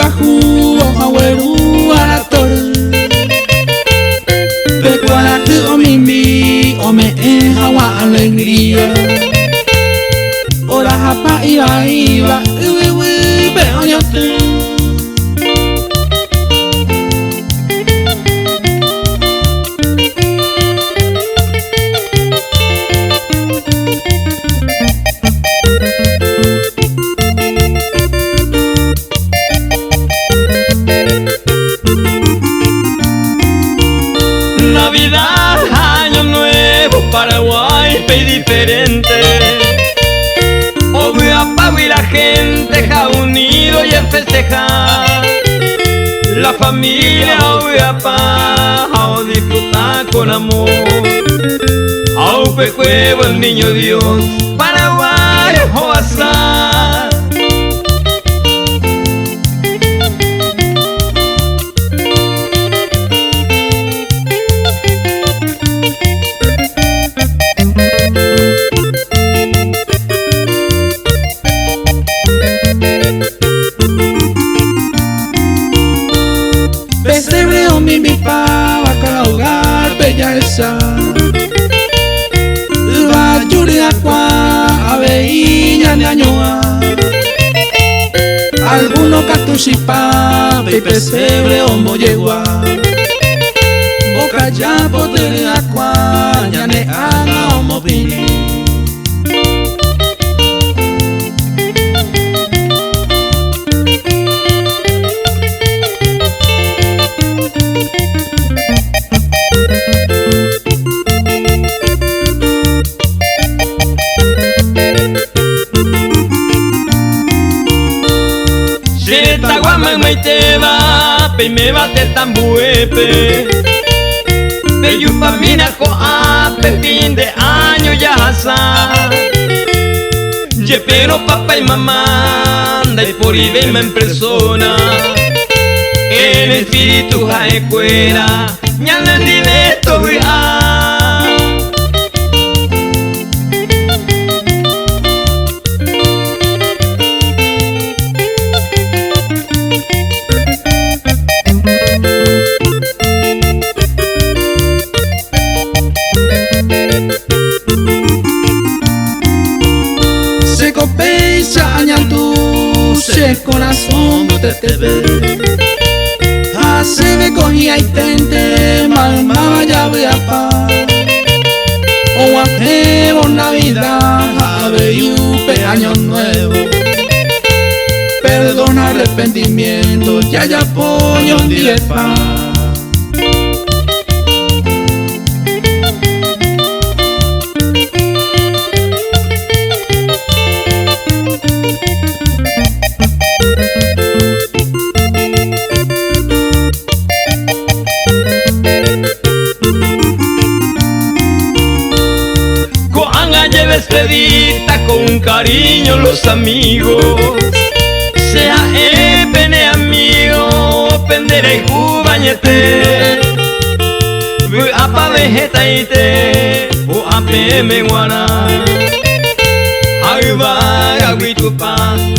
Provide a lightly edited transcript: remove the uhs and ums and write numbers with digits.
Bahu Haweru Arator Pecuara tu omimi Ome hawa alegría Ora hapa iba Uwe Beo yote Navidad, Año Nuevo, Paraguay, país diferente. Hoy a Pau y la gente ja unido y a festejar. La familia hoy a paz, a disfrutar con amor. Au pecuevo el niño Dios, Paraguay o azar. Pesebre o mi pa va cada hogar bella esa va yuri aqua aveiña ni añoa alguno catuchipa pe pesebre o moyegua boca ya potere aqua ñane ana o mobili Esta guama en Maiteba, pe me bate tambuepe. Pe yupa mina coape, fin de año ya asa. Ye pero papá y mamá, anda y por y venme en persona. En espíritu jae cuera, ñana directo a. Se copecha añantu se corazón te ve hace de cogía y tente malma ya ve a paz o a Navidad ave yupe año nuevo perdona arrepentimiento ya pollo un día paz. Despedita con cariño los amigos. Sea pene amigo, pendera y jubañete. Apa vegeta ite, o ape me guana. Ay va, agüitupa.